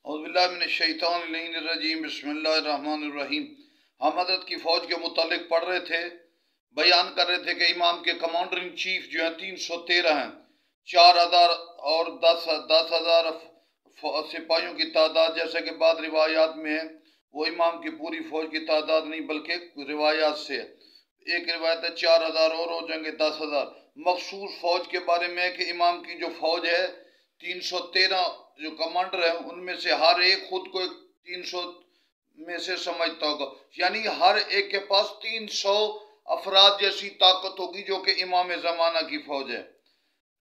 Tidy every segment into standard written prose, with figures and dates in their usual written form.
اعوذ باللہ من الشیطان الرجیم بسم اللہ الرحمن الرحیم۔ ہم حضرت کی فوج کے متعلق پڑھ رہے تھے، بیان کر رہے تھے کہ امام کے کمانڈر ان چیف جو ہیں 313 ہیں، 4000 اور 10,000 سپاہیوں کی تعداد، جیسے کہ بعض روایات میں ہے وہ امام کی پوری فوج کی تعداد نہیں بلکہ روایات سے ہے۔ ایک روایت ہے 4000 اور ہو جائیں گے 10,000۔ مخصوص فوج کے بارے میں ہے کہ امام کی جو فوج ہے 313 جو کمانڈر ہیں ان میں سے ہر ایک خود کو 300 میں سے سمجھتا ہوگا، یعنی ہر ایک کے پاس 300 افراد جیسی طاقت ہوگی جو کہ امام زمانہ کی فوج ہے۔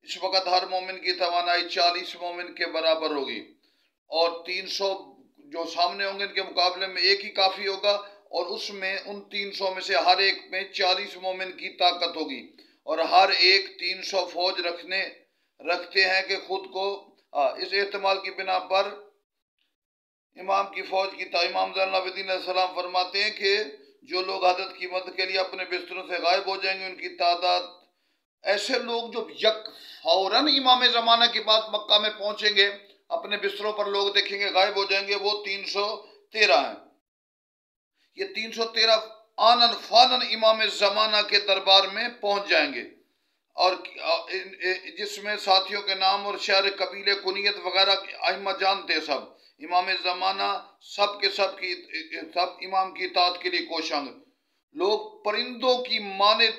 اس وقت ہر مومن کی توانائی 40 مومن کے برابر ہوگی، اور 300 جو سامنے ہوں گے ان کے مقابلے میں ایک ہی کافی ہوگا، اور اس میں ان 300 میں سے ہر ایک میں 40 مومن کی طاقت ہوگی، اور ہر ایک 300 فوج رکھتے ہیں کہ خود کو اس احتمال کی بنا پر امام کی فوج کی امام زین العابدین علیہ السلام فرماتے ہیں کہ جو لوگ حضرت کی مدد کے لیے اپنے بستروں سے غائب ہو جائیں گے ان کی تعداد، ایسے لوگ جو فوراً امام زمانہ کے بعد مکہ میں پہنچیں گے، اپنے بستروں پر لوگ دیکھیں گے غائب ہو جائیں گے، وہ 313 ہیں۔ یہ 313 آنن فانن امام زمانہ کے دربار میں پہنچ جائیں گے، اور جس میں ساتھیوں کے نام اور شہر قبیلے کنیت وغیرہ ائمہ جانتے سب۔ امام زمانہ سب کے سب امام کی اطاعت کے لیے کوشاں گے۔ لوگ پرندوں کی مانند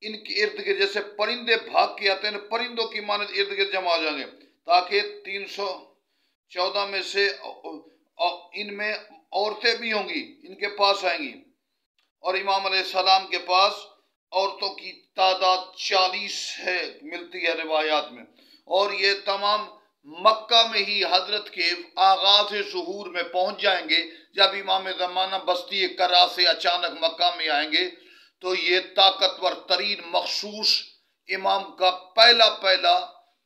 ان کے ارد گرد، جیسے پرندے بھاگ کے آتے ہیں، پرندوں کی مانند ارد گرد جمع ہو جائیں گے، تاکہ 314 میں سے ان میں عورتیں بھی ہوں گی، ان کے پاس آئیں گی، اور امام علیہ السلام کے پاس عورتوں کی تعداد 40 ہے، ملتی ہے روایات میں، اور یہ تمام مکہ میں ہی حضرت کے آغاز ظہور میں پہنچ جائیں گے۔ جب امام زمانہ بستی کرا سے اچانک مکہ میں آئیں گے تو یہ طاقتور ترین مخصوص امام کا پہلا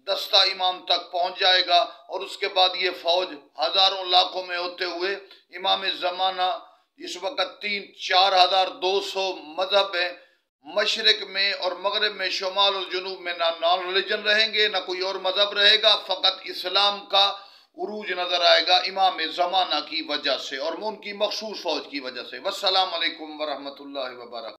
دستہ امام تک پہنچ جائے گا، اور اس کے بعد یہ فوج ہزاروں لاکھوں میں ہوتے ہوئے امام زمانہ اس وقت 4,200 مذہب ہیں، مشرق میں اور مغرب میں، شمال اور جنوب میں نہ نان ریلیجن رہیں گے، نہ کوئی اور مذہب رہے گا، فقط اسلام کا عروج نظر آئے گا امام زمانہ کی وجہ سے اور ان کی مخصوص فوج کی وجہ سے۔ والسلام علیکم ورحمۃ اللہ وبرکاتہ۔